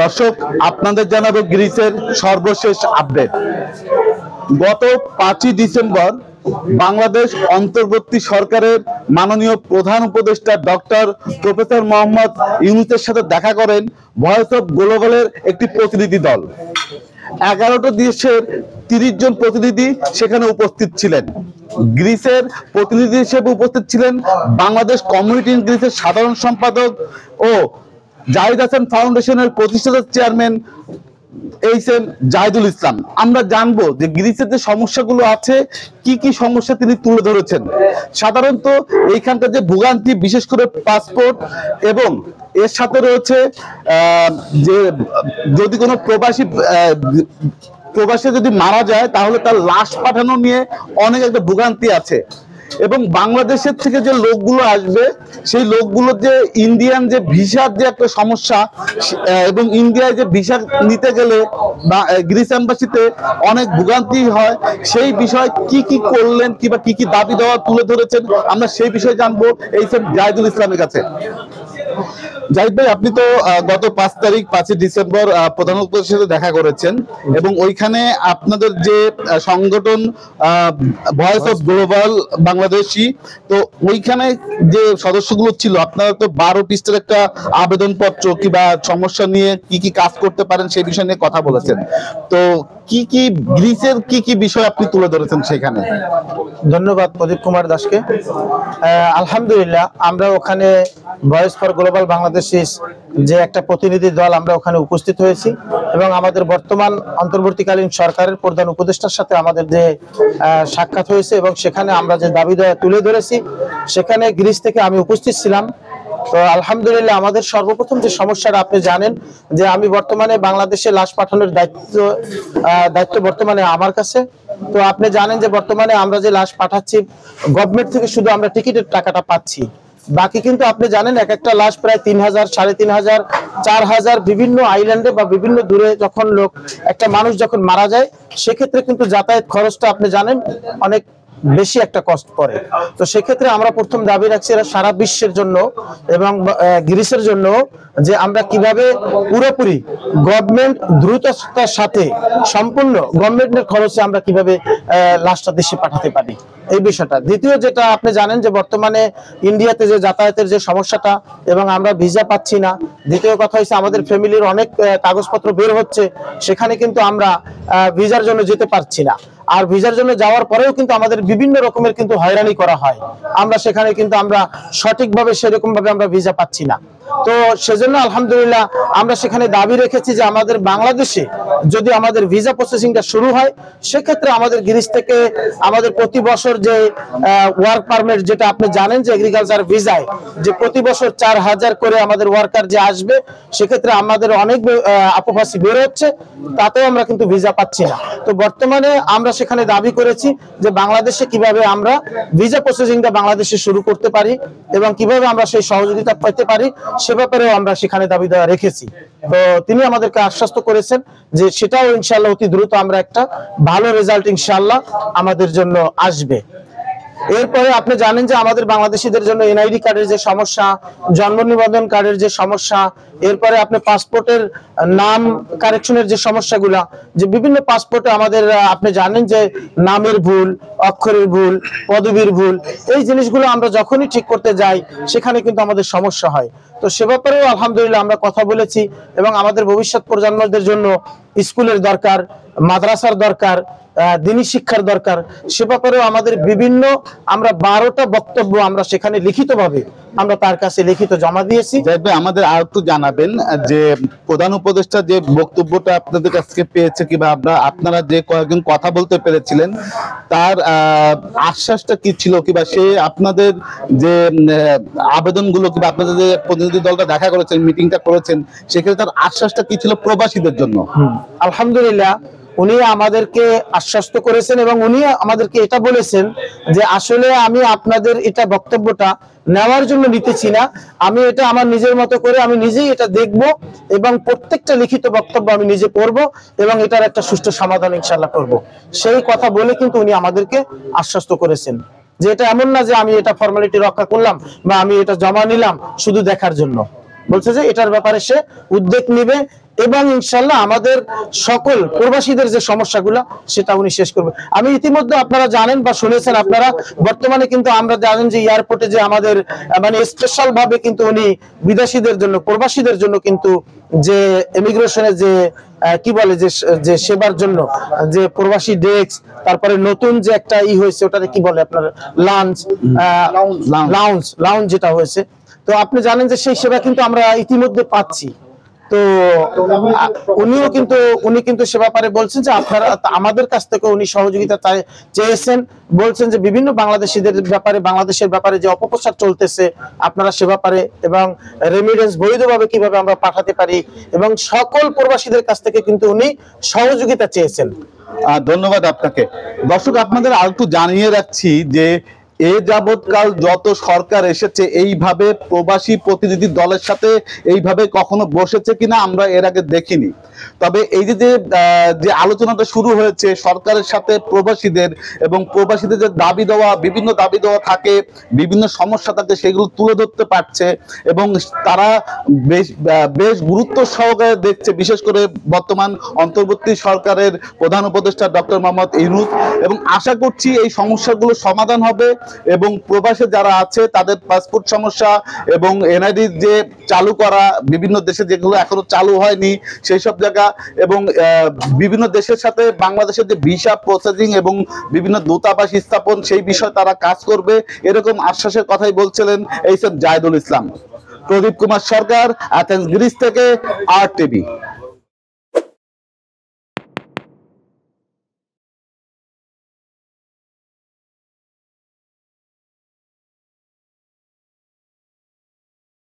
দর্শক, আপনাদের জানাবো গ্রিসের সর্বশেষ আপডেট। গত 5ই ডিসেম্বর বাংলাদেশ অন্তর্বর্তী সরকারের মাননীয় প্রধান উপদেষ্টা ডক্টর প্রফেসর মোহাম্মদ ইউনূসের সাথে দেখা করেন ভয়েস অফ গ্লোবালের একটি প্রতিনিধি দল। 11টা দেশের 30 জন প্রতিনিধি সেখানে উপস্থিত ছিলেন। গ্রিসের প্রতিনিধি হিসেবে উপস্থিত ছিলেন বাংলাদেশ কমিউনিটি ইন গ্রিসের সাধারণ সম্পাদক ও জাহিদ হাসান ফাউন্ডেশনের প্রতিষ্ঠাতা চেয়ারম্যান এইচএম জাহিদুল ইসলাম। আমরা জানবো যে গ্রিসের যে সমস্যাগুলো আছে, কি কি সমস্যা তিনি তুলে ধরেছেন। সাধারণত এইখানকার যে ভোগান্তি, বিশেষ করে পাসপোর্ট, এবং এর সাথে রয়েছে যে যদি কোনো প্রবাসী যদি মারা যায় তাহলে তার লাশ পাঠানো নিয়ে অনেক একটা ভোগান্তি আছে। এবং বাংলাদেশের থেকে যে লোকগুলো আসবে, সেই লোকগুলোর যে ইন্ডিয়ান যে ভিসার যে একটা সমস্যা, এবং ইন্ডিয়ায় যে ভিসা নিতে গেলে বা গ্রিস এম্বাসিতে অনেক ভোগান্তি হয়, সেই বিষয় কি কি করলেন কিংবা কি কি দাবি দেওয়া তুলে ধরেছেন, আমরা সেই বিষয়ে জানবো এইচএম জাহিদুল ইসলামের কাছে। জাহিদ ভাই, আপনি তো গত 5ই ডিসেম্বর প্রধান উপদেষ্টার সাথে দেখা করেছেন, এবং ওইখানে আপনাদের যে সংগঠন ভয়েস অফ গ্লোবাল বাংলাদেশি, তো ওইখানে যে সদস্যগুলো ছিল, আপনারা তো 12 পৃষ্ঠার একটা আবেদনপত্র কিংবা সমস্যা নিয়ে কি কি কাজ করতে পারেন সেই বিষয় নিয়ে কথা বলেছেন। তো কি কি গ্রিসের কি কি বিষয় আপনি তুলে ধরেছেন সেখানে? ধন্যবাদ প্রদীপ কুমার দাসকে। আলহামদুলিল্লাহ, আমরা ওখানে ভয়েস ফর গ্লোবাল বাংলাদেশি যে একটা প্রতিনিধি দল আমরা ওখানে উপস্থিত হয়েছি, এবং আমাদের বর্তমান অন্তর্বর্তীকালীন সরকারের প্রধান উপদেষ্টার সাথে আমাদের যে সাক্ষাৎ হয়েছে, এবং সেখানে আমরা যে দাবি দেওয়া তুলে ধরেছি, সেখানে গ্রিস থেকে আমি উপস্থিত ছিলাম। তো আলহামদুলিল্লাহ, আমাদের সর্বপ্রথম যে সমস্যাটা আপনি জানেন যে আমি বর্তমানে বাংলাদেশে লাশ পাঠানোর দায়িত্ব বর্তমানে আমার কাছে। তো আপনি জানেন যে বর্তমানে আমরা যে লাশ পাঠাচ্ছি, গভর্নমেন্ট থেকে শুধু আমরা টিকিটের টাকাটা পাচ্ছি, বাকি কিন্তু আপনি জানেন এক একটা লাশ প্রায় 3000, 3500, 4000 বিভিন্ন আইল্যান্ডে বা বিভিন্ন দূরে যখন একটা মানুষ যখন মারা যায়, সেক্ষেত্রে কিন্তু যাতায়াত খরচটা আপনি জানেন অনেক বেশি একটা কষ্ট পড়ে। তো সেক্ষেত্রে আমরা প্রথম দাবি রাখছি এরা সারা বিশ্বের জন্য এবং গ্রিসের জন্য যে আমরা কিভাবে পুরোপুরি গভর্নমেন্ট দ্রুততার সাথে সম্পূর্ণ গভর্নমেন্টের খরচে আমরা কিভাবে লাশটা দেশে পাঠাতে পারি, এই বিষয়টা। দ্বিতীয় যেটা আপনি জানেন যে বর্তমানে ইন্ডিয়াতে যে যাতায়াতের যে সমস্যাটা, এবং আমরা ভিসা পাচ্ছি না। দ্বিতীয় কথা হচ্ছে আমাদের ফ্যামিলির অনেক কাগজপত্র বের হচ্ছে, সেখানে কিন্তু আমরা ভিসার জন্য যেতে পারছি না। আর ভিসার জন্য যাওয়ার পরেও কিন্তু আমাদের বিভিন্ন রকমের কিন্তু হয়রানি করা হয়, আমরা সেখানে কিন্তু আমরা সঠিকভাবে সেরকম ভাবে আমরা ভিসা পাচ্ছি না। তো সেজন্য আলহামদুলিল্লাহ আমরা সেখানে দাবি রেখেছি যে আমাদের বাংলাদেশে যদি আমাদের ভিসা প্রসেসিংটা শুরু হয়, সেক্ষেত্রে আমাদের গ্রিস থেকে আমাদের প্রতি বছর যে ওয়ার্ক পারমিট, যেটা আপনি জানেন যে এগ্রিকালচার ভিসায় যে প্রতি বছর 4000 করে আমাদের ওয়ার্কার যে আসবে, সেক্ষেত্রে আমাদের অনেক আপফাসি বের হচ্ছে, তাতেও আমরা কিন্তু ভিসা পাচ্ছি না। তো বর্তমানে আমরা সেখানে দাবি করেছি যে বাংলাদেশে কিভাবে আমরা ভিসা প্রসেসিংটা বাংলাদেশে শুরু করতে পারি এবং কিভাবে আমরা সেই সহযোগিতা পেতে পারি, সে ব্যাপারেও আমরা সেখানে দাবি দেওয়া রেখেছি। তো তিনি আমাদেরকে আশ্বস্ত করেছেন যে সেটাও ইনশাআল্লাহ অতি দ্রুত আমরা একটা ভালো রেজাল্ট ইনশাআল্লাহ আমাদের জন্য আসবে। এরপরে আপনি জানেন যে আমাদের বাংলাদেশিদের জন্য এনআইডি কার্ডের যে সমস্যা, জন্ম নিবন্ধন কার্ডের যে সমস্যা, এরপরে আপনি পাসপোর্টের নাম কারেকশনের যে সমস্যাগুলা, যে বিভিন্ন পাসপোর্টে আমাদের আপনি জানেন যে নামের ভুল, অক্ষরের ভুল, পদবীর ভুল, এই জিনিসগুলো আমরা যখনই ঠিক করতে যাই সেখানে কিন্তু আমাদের সমস্যা হয়। তো সে ব্যাপারেও আলহামদুলিল্লাহ আমরা কথা বলেছি, এবং আমাদের ভবিষ্যৎ প্রজন্মদের জন্য স্কুলের দরকার, মাদ্রাসার দরকার, দিনী শিক্ষার দরকার, সে ব্যাপারেও আমাদের বিভিন্ন আমরা 12টা বক্তব্য আমরা সেখানে লিখিতভাবে আমরা তার কাছে লিখিত জমা দিয়েছি। আমাদের আর একটু জানাবেন যে প্রধান উপদেষ্টা যে বক্তব্যটা আপনাদের কাছে পেয়েছে কিংবা আপনারা যে কয়েকজন কথা বলতে পেরেছিলেন, তার আশ্বাসটা কি ছিল, কিংবা সে আপনাদের যে আবেদনগুলো কিংবা আপনাদের যে প্রতিনিধি দলটা দেখা করেছেন, মিটিংটা করেছেন, সেক্ষেত্রে তার আশ্বাসটা কি ছিল প্রবাসীদের জন্য? আলহামদুলিল্লাহ, উনি আমাদেরকে আশ্বস্ত করেছেন এবং উনি আমাদেরকে এটা বলেছেন যে আসলে আমি আপনাদের এটা বক্তব্যটা নেওয়ার জন্য নিতেছি না, আমি এটা আমার নিজের মতো করে আমি নিজেই এটা দেখব এবং প্রত্যেকটা লিখিত বক্তব্য আমি নিজে করব এবং এটার একটা সুষ্ঠু সমাধান ইনশাআল্লাহ করব। সেই কথা বলে কিন্তু উনি আমাদেরকে আশ্বস্ত করেছেন যে এটা এমন না যে আমি এটা ফর্মালিটি রক্ষা করলাম বা আমি এটা জমা নিলাম শুধু দেখার জন্য। বলছে যে এটার ব্যাপারে সে উদ্যোগ নেবে এবং ইনশাল্লাহ আমাদের সকল প্রবাসীদের যে সমস্যাগুলো সেটা উনি শেষ করবে। আমি ইতিমধ্যে আপনারা জানেন বা শুনেছেন, আপনারা বর্তমানে কিন্তু আমরা জানেন যে এয়ারপোর্টে যে আমাদের মানে স্পেশাল ভাবে কিন্তু উনি বিদেশিদের জন্য, প্রবাসীদের জন্য কিন্তু যে ইমিগ্রেশনের যে কি বলে যে সেবার জন্য যে প্রবাসী ডেস্ক, তারপরে নতুন যে একটা হয়েছে ওটাকে কি বলে আপনার লাউঞ্জ যেটা হয়েছে, তো আপনি জানেন যে সেই সেবা কিন্তু আমরা ইতিমধ্যে পাচ্ছি। তো উনি কিন্তু সে ব্যাপারে বলছেন যে আপনারা আমাদের কাছ থেকে উনি সহযোগিতা চেয়েছেন, বলছেন যে বিভিন্ন বাংলাদেশিদের ব্যাপারে, বাংলাদেশের ব্যাপারে যে অপপ্রচার চলতেছে আপনারা সে ব্যাপারে, এবং রেমিটেন্স বৈধভাবে কিভাবে আমরা পাঠাতে পারি, এবং সকল প্রবাসীদের কাছ থেকে কিন্তু উনি সহযোগিতা চেয়েছেন। ধন্যবাদ আপনাকে। দর্শক, আপনাদের আর একটু জানিয়ে রাখছি যে এ যাবৎকাল যত সরকার এসেছে এইভাবে প্রবাসী প্রতিনিধি দলের সাথে এইভাবে কখনো বসেছে কিনা আমরা এর আগে দেখিনি। তবে এই যে আলোচনাটা শুরু হয়েছে সরকারের সাথে প্রবাসীদের, এবং প্রবাসীদের যে দাবি দেওয়া, বিভিন্ন দাবি দেওয়া থাকে, বিভিন্ন সমস্যা থাকে, সেগুলো তুলে ধরতে পারছে এবং তারা বেশ গুরুত্ব সহকারে দেখছে, বিশেষ করে বর্তমান অন্তর্বর্তী সরকারের প্রধান উপদেষ্টা ডক্টর মোহাম্মদ ইউনূস। এবং আশা করছি এই সমস্যাগুলো সমাধান হবে এবং প্রবাসে যারা আছে তাদের পাসপোর্ট সমস্যা এবং এনআইডি যে চালু করা, বিভিন্ন দেশে যেগুলো এখনো চালু হয়নি সেই সব জায়গা, এবং বিভিন্ন দেশের সাথে বাংলাদেশের যে ভিসা প্রসেসিং এবং বিভিন্ন দূতাবাস স্থাপন, সেই বিষয়ে তারা কাজ করবে, এরকম আশ্বাসের কথাই বলছিলেন এইচ এম জাহিদুল ইসলাম। প্রদীপ কুমার সরকার, অ্যাথেন্স গ্রিস থেকে RTV।